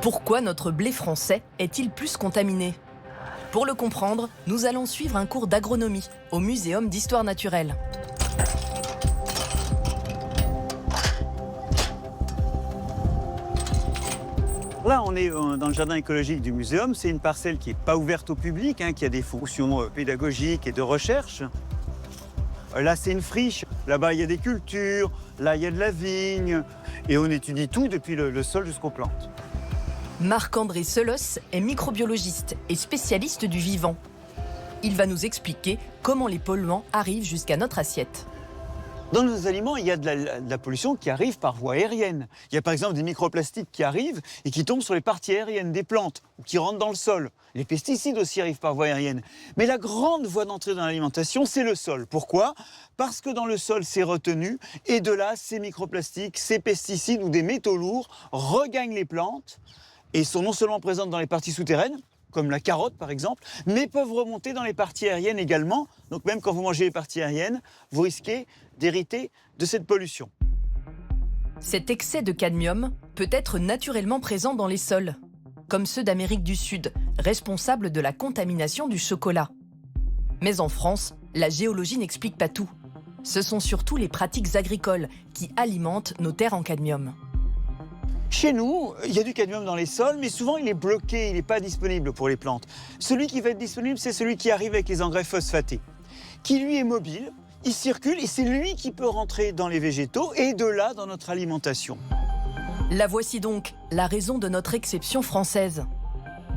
Pourquoi notre blé français est-il plus contaminé ? Pour le comprendre, nous allons suivre un cours d'agronomie au Muséum d'histoire naturelle. Là, on est dans le jardin écologique du Muséum. C'est une parcelle qui n'est pas ouverte au public, qui a des fonctions pédagogiques et de recherche. Là, c'est une friche. Là-bas, il y a des cultures. Là, il y a de la vigne. Et on étudie tout depuis le sol jusqu'aux plantes. Marc-André Selos est microbiologiste et spécialiste du vivant. Il va nous expliquer comment les polluants arrivent jusqu'à notre assiette. Dans nos aliments, il y a de la pollution qui arrive par voie aérienne. Il y a par exemple des microplastiques qui arrivent et qui tombent sur les parties aériennes des plantes ou qui rentrent dans le sol. Les pesticides aussi arrivent par voie aérienne. Mais la grande voie d'entrée dans l'alimentation, c'est le sol. Pourquoi ? Parce que dans le sol, c'est retenu et de là, ces microplastiques, ces pesticides ou des métaux lourds regagnent les plantes et sont non seulement présentes dans les parties souterraines, comme la carotte par exemple, mais peuvent remonter dans les parties aériennes également. Donc même quand vous mangez les parties aériennes, vous risquez d'hériter de cette pollution. Cet excès de cadmium peut être naturellement présent dans les sols, comme ceux d'Amérique du Sud, responsables de la contamination du chocolat. Mais en France, la géologie n'explique pas tout. Ce sont surtout les pratiques agricoles qui alimentent nos terres en cadmium. Chez nous, il y a du cadmium dans les sols, mais souvent il est bloqué, il n'est pas disponible pour les plantes. Celui qui va être disponible, c'est celui qui arrive avec les engrais phosphatés, qui lui est mobile, il circule et c'est lui qui peut rentrer dans les végétaux et de là dans notre alimentation. La voici donc, la raison de notre exception française.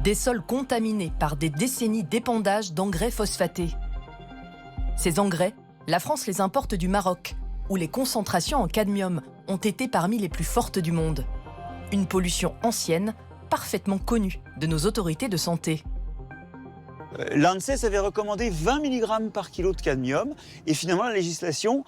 Des sols contaminés par des décennies d'épandage d'engrais phosphatés. Ces engrais, la France les importe du Maroc, où les concentrations en cadmium ont été parmi les plus fortes du monde. Une pollution ancienne, parfaitement connue de nos autorités de santé. L'ANSES avait recommandé 20 mg par kilo de cadmium et finalement la législation,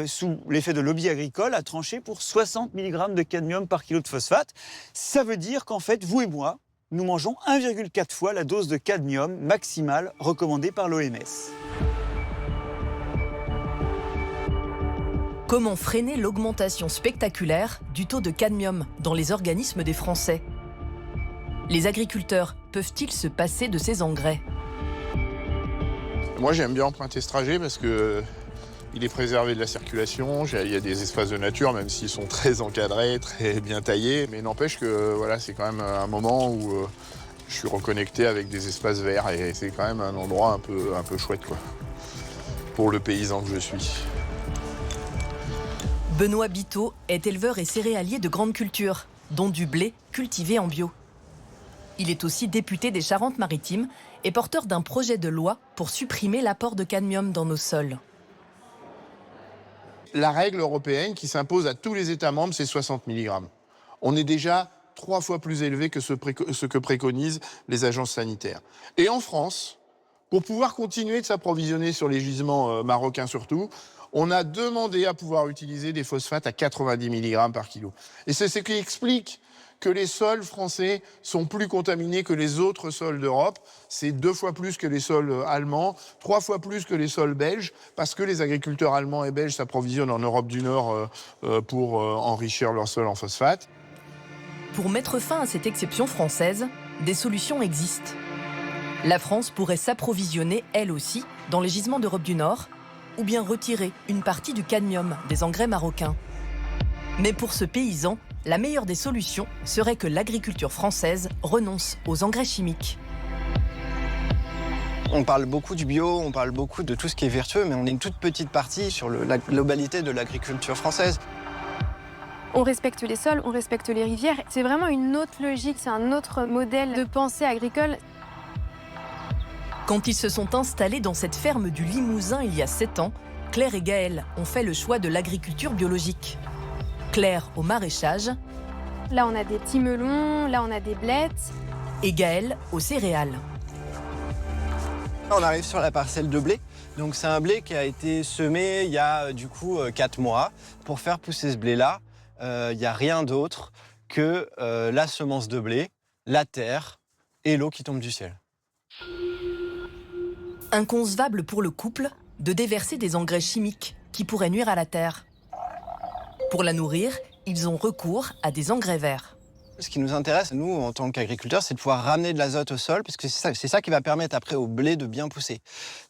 sous l'effet de lobby agricole, a tranché pour 60 mg de cadmium par kilo de phosphate. Ça veut dire qu'en fait, vous et moi, nous mangeons 1,4 fois la dose de cadmium maximale recommandée par l'OMS. Comment freiner l'augmentation spectaculaire du taux de cadmium dans les organismes des Français ? Les agriculteurs peuvent-ils se passer de ces engrais ? Moi, j'aime bien emprunter ce trajet parce que il est préservé de la circulation. Il y a des espaces de nature, même s'ils sont très encadrés, très bien taillés. Mais n'empêche que voilà, c'est quand même un moment où je suis reconnecté avec des espaces verts et c'est quand même un endroit un peu chouette, quoi, pour le paysan que je suis. Benoît Biteau est éleveur et céréalier de grande culture, dont du blé cultivé en bio. Il est aussi député des Charentes-Maritimes et porteur d'un projet de loi pour supprimer l'apport de cadmium dans nos sols. La règle européenne qui s'impose à tous les États membres, c'est 60 mg. On est déjà 3 fois plus élevé que ce que préconisent les agences sanitaires. Et en France, pour pouvoir continuer de s'approvisionner sur les gisements marocains surtout, on a demandé à pouvoir utiliser des phosphates à 90 mg par kilo. Et c'est ce qui explique que les sols français sont plus contaminés que les autres sols d'Europe. C'est 2 fois plus que les sols allemands, 3 fois plus que les sols belges, parce que les agriculteurs allemands et belges s'approvisionnent en Europe du Nord pour enrichir leurs sols en phosphate. Pour mettre fin à cette exception française, des solutions existent. La France pourrait s'approvisionner, elle aussi, dans les gisements d'Europe du Nord, ou bien retirer une partie du cadmium des engrais marocains. Mais pour ce paysan, la meilleure des solutions serait que l'agriculture française renonce aux engrais chimiques. On parle beaucoup du bio, on parle beaucoup de tout ce qui est vertueux, mais on est une toute petite partie sur la globalité de l'agriculture française. On respecte les sols, on respecte les rivières. C'est vraiment une autre logique, c'est un autre modèle de pensée agricole. Quand ils se sont installés dans cette ferme du Limousin il y a 7 ans, Claire et Gaël ont fait le choix de l'agriculture biologique. Claire au maraîchage. Là, on a des petits melons, là, on a des blettes. Et Gaël aux céréales. On arrive sur la parcelle de blé. Donc c'est un blé qui a été semé il y a du coup 4 mois. Pour faire pousser ce blé-là, il n'y a rien d'autre que la semence de blé, la terre et l'eau qui tombe du ciel. Inconcevable pour le couple de déverser des engrais chimiques qui pourraient nuire à la terre. Pour la nourrir, ils ont recours à des engrais verts. Ce qui nous intéresse, nous, en tant qu'agriculteurs, c'est de pouvoir ramener de l'azote au sol, parce que c'est ça qui va permettre après au blé de bien pousser.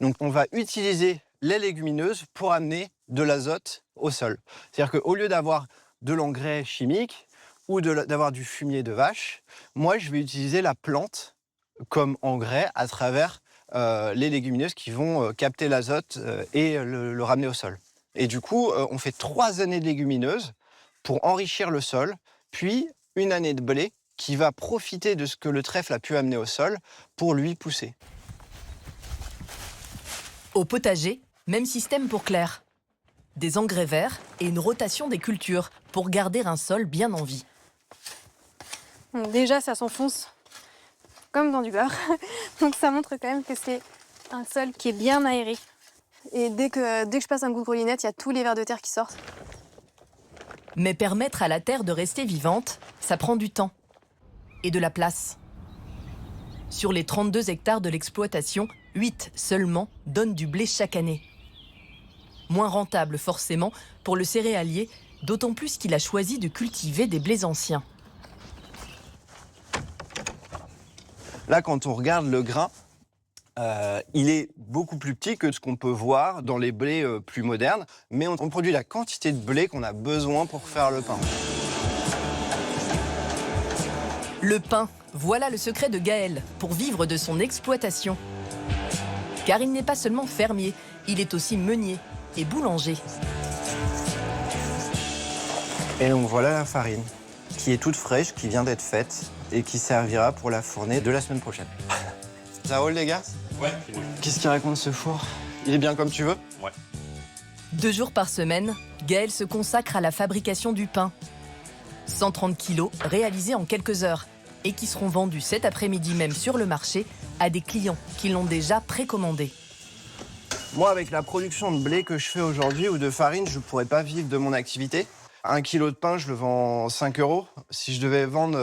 Donc on va utiliser les légumineuses pour amener de l'azote au sol. C'est-à-dire qu'au lieu d'avoir de l'engrais chimique ou d'avoir du fumier de vache, moi je vais utiliser la plante comme engrais à travers les légumineuses qui vont capter l'azote et le ramener au sol. Et du coup, on fait 3 années de légumineuses pour enrichir le sol, puis 1 année de blé qui va profiter de ce que le trèfle a pu amener au sol pour lui pousser. Au potager, même système pour Claire. Des engrais verts et une rotation des cultures pour garder un sol bien en vie. Donc déjà, ça s'enfonce comme dans du beurre. Donc ça montre quand même que c'est un sol qui est bien aéré. Et dès que je passe un coup de groulinette, il y a tous les vers de terre qui sortent. Mais permettre à la terre de rester vivante, ça prend du temps et de la place. Sur les 32 hectares de l'exploitation, 8 seulement donnent du blé chaque année. Moins rentable forcément pour le céréalier, d'autant plus qu'il a choisi de cultiver des blés anciens. Là, quand on regarde le grain, il est beaucoup plus petit que ce qu'on peut voir dans les blés plus modernes, mais on produit la quantité de blé qu'on a besoin pour faire le pain. Le pain, voilà le secret de Gaël pour vivre de son exploitation. Car il n'est pas seulement fermier, il est aussi meunier et boulanger. Et donc voilà la farine, qui est toute fraîche, qui vient d'être faite et qui servira pour la fournée de la semaine prochaine. Ça roule les gars? Ouais. Qu'est-ce qu'il raconte ce four? Il est bien comme tu veux? Ouais. 2 jours par semaine, Gaël se consacre à la fabrication du pain. 130 kilos réalisés en quelques heures et qui seront vendus cet après-midi même sur le marché à des clients qui l'ont déjà précommandé. Moi, avec la production de blé que je fais aujourd'hui ou de farine, je ne pourrais pas vivre de mon activité. 1 kilo de pain, je le vends 5 €. Si je devais vendre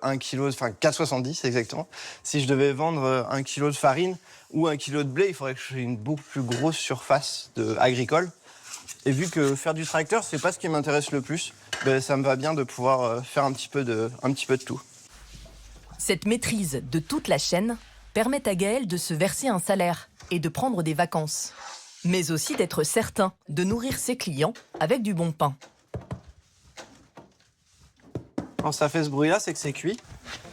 1 kilo, enfin 4,70 exactement. Si je devais vendre 1 kilo de farine ou 1 kilo de blé, il faudrait que j'ai une beaucoup plus grosse surface agricole. Et vu que faire du tracteur, c'est pas ce qui m'intéresse le plus, ben, ça me va bien de pouvoir faire un petit peu de tout. Cette maîtrise de toute la chaîne permet à Gaël de se verser un salaire et de prendre des vacances. Mais aussi d'être certain de nourrir ses clients avec du bon pain. Quand ça fait ce bruit-là, c'est que c'est cuit.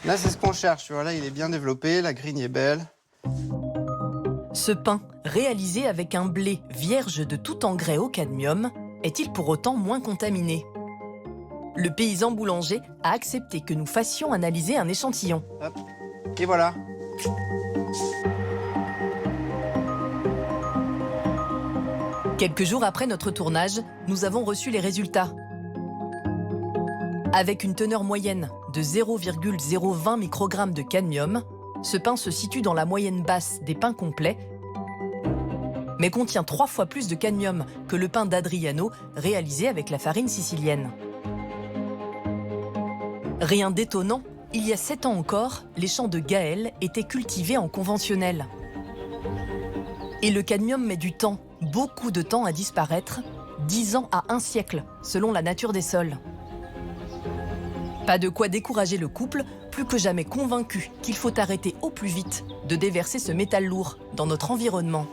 Là, c'est ce qu'on cherche. Tu vois, là, il est bien développé, la grigne est belle. Ce pain, réalisé avec un blé vierge de tout engrais au cadmium, est-il pour autant moins contaminé? Le paysan boulanger a accepté que nous fassions analyser un échantillon. Hop. Et voilà. Quelques jours après notre tournage, nous avons reçu les résultats. Avec une teneur moyenne de 0,020 microgrammes de cadmium, ce pain se situe dans la moyenne basse des pains complets, mais contient 3 fois plus de cadmium que le pain d'Adriano réalisé avec la farine sicilienne. Rien d'étonnant, il y a 7 ans encore, les champs de Gaël étaient cultivés en conventionnel. Et le cadmium met du temps, beaucoup de temps à disparaître, 10 ans à 1 siècle, selon la nature des sols. Pas de quoi décourager le couple, plus que jamais convaincu qu'il faut arrêter au plus vite de déverser ce métal lourd dans notre environnement.